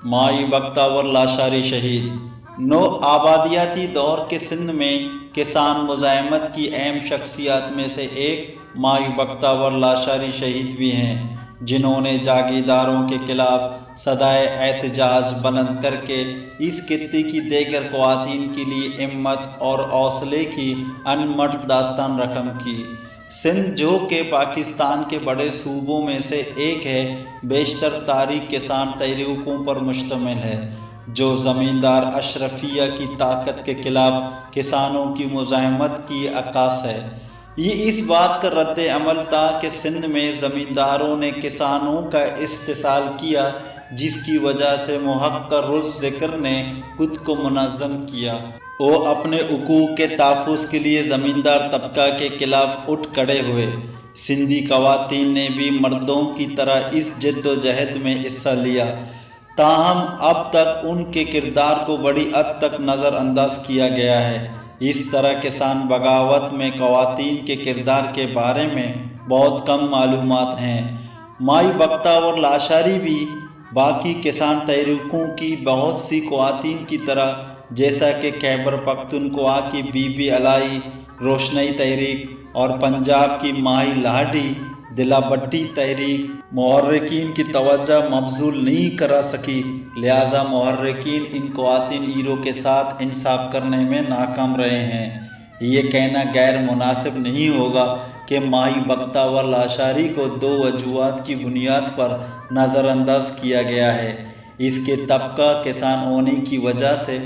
مائی بختیور لاشاری شہید۔ نو آبادیاتی دور کے سندھ میں کسان مزاحمت کی اہم شخصیات میں سے ایک مائی بختیور لاشاری شہید بھی ہیں، جنہوں نے جاگیرداروں کے خلاف صدائے احتجاج بلند کر کے اس خطے کی دیگر خواتین کے لیے ہمت اور حوصلے کی انمٹ داستان رقم کی۔ سندھ، جو کہ پاکستان کے بڑے صوبوں میں سے ایک ہے، بیشتر تاریخ کسان تحریکوں پر مشتمل ہے، جو زمیندار اشرفیہ کی طاقت کے خلاف کسانوں کی مزاحمت کی عکاس ہے۔ یہ اس بات کا رد عمل تھا کہ سندھ میں زمینداروں نے کسانوں کا استحصال کیا، جس کی وجہ سے محقق الذکر نے خود کو منظم کیا۔ وہ اپنے حقوق کے تحفظ کے لیے زمیندار طبقہ کے خلاف اٹھ کھڑے ہوئے۔ سندھی خواتین نے بھی مردوں کی طرح اس جد و جہد میں حصہ لیا، تاہم اب تک ان کے کردار کو بڑی حد تک نظر انداز کیا گیا ہے۔ اس طرح کسان بغاوت میں خواتین کے کردار کے بارے میں بہت کم معلومات ہیں۔ مائی بختیور لاشاری بھی باقی کسان تحریکوں کی بہت سی خواتین کی طرح، جیسا کہ خیبر پختونخوا کی بی بی الائی روشنائی تحریک اور پنجاب کی مائی لاڈلی دلا بھٹی تحریک، محرکین کی توجہ مبذول نہیں کرا سکی، لہذا محرکین ان خواتین ہیرو کے ساتھ انصاف کرنے میں ناکام رہے ہیں۔ یہ کہنا غیر مناسب نہیں ہوگا کہ مائی بختیور لاشاری کو دو وجوہات کی بنیاد پر نظر انداز کیا گیا ہے: اس کے طبقہ کسان ہونے کی وجہ سے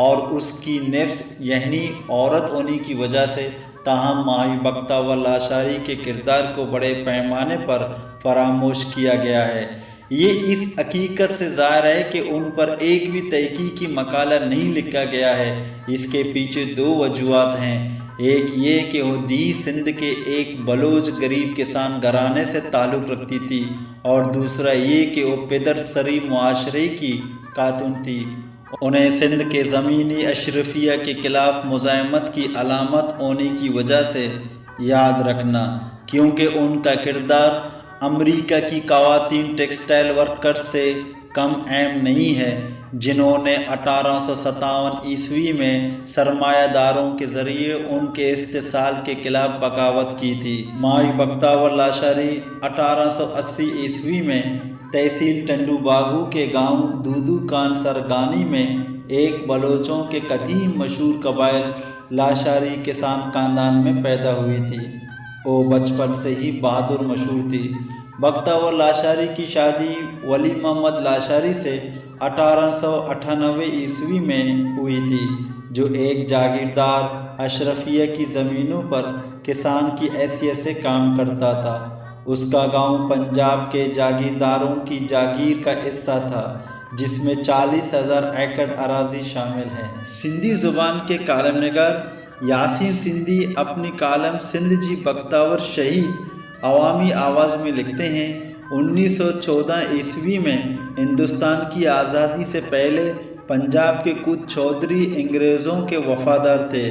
اور اس کی نفس یعنی عورت ہونے کی وجہ سے۔ تاہم مائی بختیور لاشاری کے کردار کو بڑے پیمانے پر فراموش کیا گیا ہے۔ یہ اس حقیقت سے ظاہر ہے کہ ان پر ایک بھی تحقیقی مقالہ نہیں لکھا گیا ہے۔ اس کے پیچھے دو وجوہات ہیں: ایک یہ کہ وہ دیہی سندھ کے ایک بلوچ غریب کسان گھرانے سے تعلق رکھتی تھی، اور دوسرا یہ کہ وہ پدر سری معاشرے کی خاتون تھی۔ انہیں سندھ کے زمینی اشرفیہ کے خلاف مزاحمت کی علامت ہونے کی وجہ سے یاد رکھنا، کیونکہ ان کا کردار امریکہ کی خواتین ٹیکسٹائل ورکرز سے کم اہم نہیں ہے، جنہوں نے 1857 میں سرمایہ داروں کے ذریعے ان کے استحصال کے خلاف بغاوت کی تھی۔ مائی بختیور لاشاری 1880 میں تحصیل ٹنڈو باغو کے گاؤں دودو کان سرگانی میں ایک بلوچوں کے قدیم مشہور قبائل لاشاری کسان خاندان میں پیدا ہوئی تھی۔ وہ بچپن سے ہی بہادر مشہور تھی۔ بختیور لاشاری کی شادی ولی محمد لاشاری سے 1898 میں ہوئی تھی، جو ایک جاگیردار اشرفیہ کی زمینوں پر کسان کی حیثیت سے کام کرتا تھا۔ اس کا گاؤں پنجاب کے جاگیرداروں کی جاگیر کا حصہ تھا، جس میں 40,000 ایکڑ اراضی شامل ہے۔ سندھی زبان کے کالم نگار یاسین سندھی اپنی کالم سندھ جی بختیور شہید عوامی آواز میں لکھتے ہیں: 1914 میں ہندوستان کی آزادی سے پہلے پنجاب کے کچھ چودھری انگریزوں کے وفادار تھے۔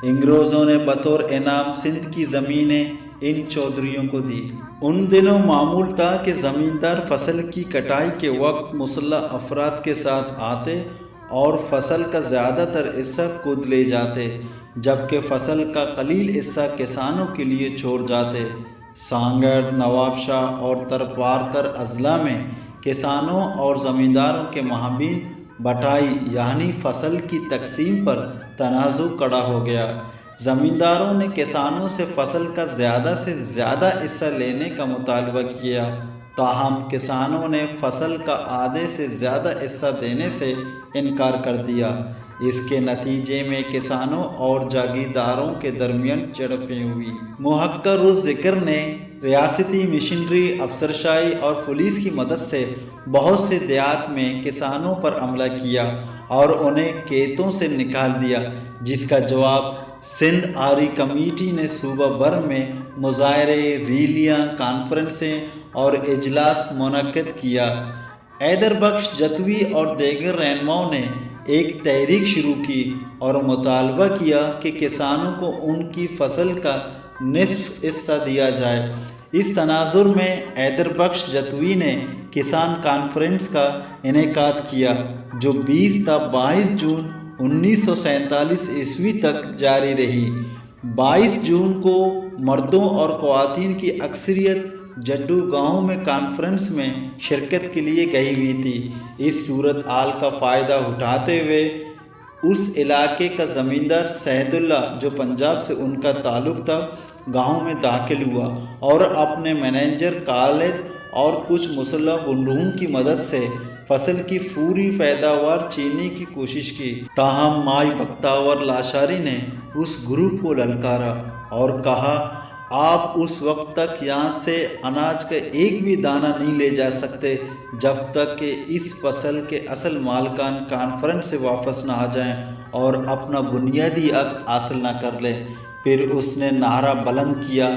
انگریزوں نے بطور انعام سندھ کی زمینیں ان چودھریوں کو دی۔ ان دنوں معمول تھا کہ زمیندار فصل کی کٹائی کے وقت مسلح افراد کے ساتھ آتے اور فصل کا زیادہ تر حصہ خود لے جاتے، جبکہ فصل کا قلیل حصہ کسانوں کے لیے چھوڑ جاتے۔ سانگڑ، نواب شاہ اور ترپارکر اضلاع میں کسانوں اور زمینداروں کے مابین بٹائی یعنی فصل کی تقسیم پر تنازع کھڑا ہو گیا۔ زمینداروں نے کسانوں سے فصل کا زیادہ سے زیادہ حصہ لینے کا مطالبہ کیا، تاہم کسانوں نے فصل کا آدھے سے زیادہ حصہ دینے سے انکار کر دیا۔ اس کے نتیجے میں کسانوں اور جاگیرداروں کے درمیان جھڑپیں ہوئی۔ محقق الذکر نے ریاستی مشنری افسرشاہی اور پولیس کی مدد سے بہت سے دیہات میں کسانوں پر حملہ کیا اور انہیں کھیتوں سے نکال دیا، جس کا جواب سندھ آری کمیٹی نے صوبہ بھر میں مظاہرے، ریلیاں، کانفرنسیں اور اجلاس منعقد کیا۔ حیدر بخش جتوئی اور دیگر رہنماؤں نے ایک تحریک شروع کی اور مطالبہ کیا کہ کسانوں کو ان کی فصل کا نصف حصہ دیا جائے۔ اس تناظر میں حیدر بخش جتوئی نے کسان کانفرنس کا انعقاد کیا جو 20 تا 22 جون 1947 عیسوی تک جاری رہی۔ 22 جون کو مردوں اور خواتین کی اکثریت جڈو گاؤں میں کانفرنس میں شرکت کے لیے گئی ہوئی تھی۔ اس صورتحال کا فائدہ اٹھاتے ہوئے اس علاقے کا زمیندار سعد اللہ جو پنجاب سے ان کا تعلق تھا گاؤں میں داخل ہوا اور اپنے مینیجر خالد اور کچھ مسلح گنڈوں کی مدد سے فصل کی پوری پیداوار چھیننے کی کوشش کی۔ تاہم مائی بختیار لاشاری نے اس گروپ کو للکارا اور کہا آپ اس وقت تک یہاں سے اناج کا ایک بھی دانہ نہیں لے جا سکتے جب تک کہ اس فصل کے اصل مالکان کانفرنس سے واپس نہ آ جائیں اور اپنا بنیادی حق حاصل نہ کر لیں۔ پھر اس نے نعرہ بلند کیا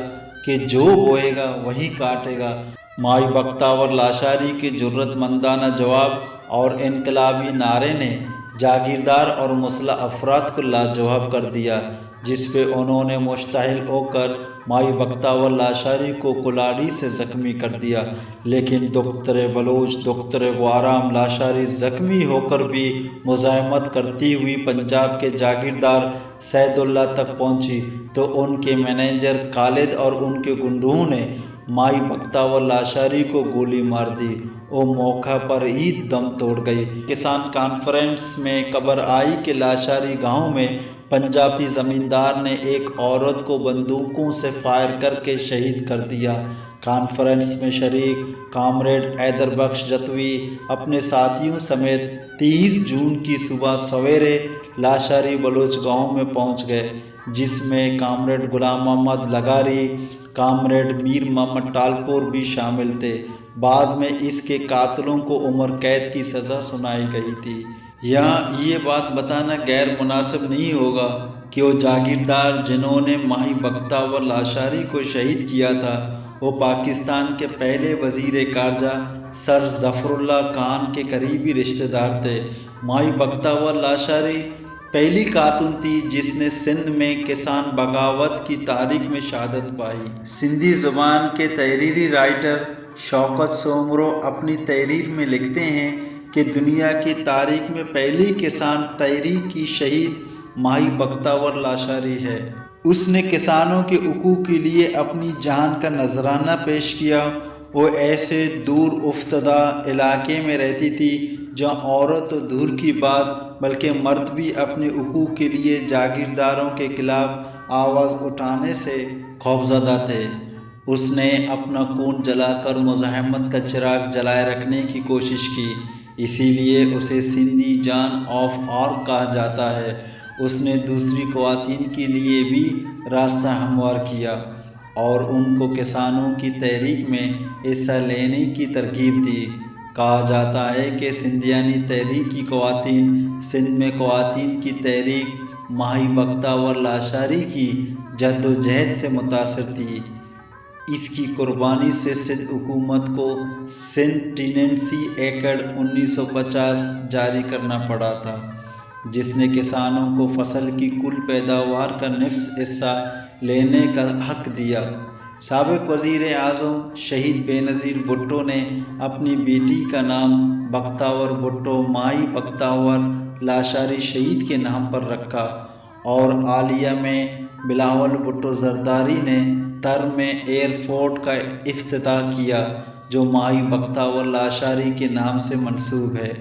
کہ جو بوئے گا وہی کاٹے گا۔ مائی بختیار لاشاری کے جرأت مندانہ جواب اور انقلابی نعرے نے جاگیردار اور مسلح افراد کو لاجواب کر دیا، جس پہ انہوں نے مشتعل ہو کر مائی بختیار لاشاری کو کلاڑی سے زخمی کر دیا۔ لیکن دختر بلوچ دختر گوارام لاشاری زخمی ہو کر بھی مزاحمت کرتی ہوئی پنجاب کے جاگیردار سعد اللہ تک پہنچی تو ان کے مینیجر خالد اور ان کے گنڈوں نے مائی بختیار لاشاری کو گولی مار دی۔ وہ موقع پر ہی دم توڑ گئی۔ کسان کانفرنس میں خبر آئی کہ لاشاری گاؤں میں پنجابی زمیندار نے ایک عورت کو بندوقوں سے فائر کر کے شہید کر دیا۔ کانفرنس میں شریک کامریڈ حیدر بخش جتوئی اپنے ساتھیوں سمیت 30 جون کی صبح سویرے لاشاری بلوچ گاؤں میں پہنچ گئے، جس میں کامریڈ غلام محمد لغاری، کامریڈ میر محمد ٹالپور بھی شامل تھے۔ بعد میں اس کے قاتلوں کو عمر قید کی سزا سنائی گئی تھی۔ یہاں یہ بات بتانا غیر مناسب نہیں ہوگا کہ وہ جاگیردار جنہوں نے مائی بختیار لاشاری کو شہید کیا تھا وہ پاکستان کے پہلے وزیر خارجہ سر ظفر اللہ خان کے قریبی رشتہ دار تھے۔ مائی بختیار لاشاری پہلی خاتون تھی جس نے سندھ میں کسان بغاوت کی تاریخ میں شہادت پائی۔ سندھی زبان کے تحریری رائٹر شوکت سومرو اپنی تحریر میں لکھتے ہیں کہ دنیا کی تاریخ میں پہلی کسان تحریک کی شہید مائی بختیار لاشاری ہے۔ اس نے کسانوں کے حقوق کے لیے اپنی جان کا نذرانہ پیش کیا۔ وہ ایسے دور افتادہ علاقے میں رہتی تھی جہاں عورت تو دور کی بات بلکہ مرد بھی اپنے حقوق کے لیے جاگیرداروں کے خلاف آواز اٹھانے سے خوفزدہ تھے۔ اس نے اپنا خون جلا کر مزاحمت کا چراغ جلائے رکھنے کی کوشش کی، اسی لیے اسے سندھی جان آف آرک کہا جاتا ہے۔ اس نے دوسری خواتین کے لیے بھی راستہ ہموار کیا اور ان کو کسانوں کی تحریک میں حصہ لینے کی ترغیب دی۔ کہا جاتا ہے کہ سندھیانی تحریک کی خواتین سندھ میں خواتین کی تحریک مائی بختیار لاشاری کی جدوجہد سے متاثر تھی۔ اس کی قربانی سے سندھ حکومت کو سندھ ٹیننسی ایکٹ 1950 جاری کرنا پڑا تھا، جس نے کسانوں کو فصل کی کل پیداوار کا نصف حصہ لینے کا حق دیا۔ سابق وزیر اعظم شہید بے نظیر بھٹو نے اپنی بیٹی کا نام بختیار بھٹو مائی بختیار لاشاری شہید کے نام پر رکھا اور حالیہ میں بلاول بھٹو زرداری نے تر میں ایئرپورٹ کا افتتاح کیا جو مائی بختیار لاشاری کے نام سے منسوب ہے۔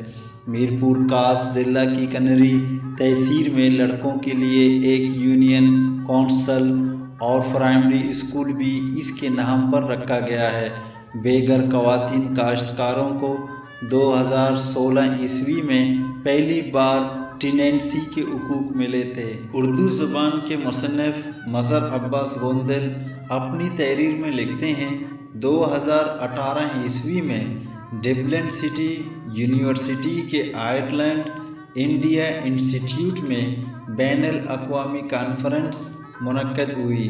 میرپور خاص ضلع کی کنری تحصیل میں لڑکوں کے لیے ایک یونین کونسل اور پرائمری اسکول بھی اس کے نام پر رکھا گیا ہے۔ بے گھر خواتین کاشتکاروں کو 2016 عیسوی میں پہلی بار ٹیننسی کے حقوق ملے تھے۔ اردو زبان کے مصنف مظہر عباس گوندل اپنی تحریر میں لکھتے ہیں 2018 عیسوی میں ڈبلن سٹی یونیورسٹی کے آئرلینڈ انڈیا انسٹیٹیوٹ میں بین الاقوامی کانفرنس منعقد ہوئی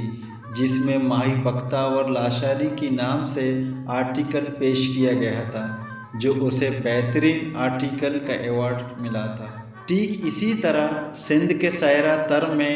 جس میں مائی بختیار لاشاری کے نام سے آرٹیکل پیش کیا گیا تھا جو اسے بہترین آرٹیکل کا ایوارڈ ملا تھا۔ ٹھیک اسی طرح سندھ کے صحرا تر میں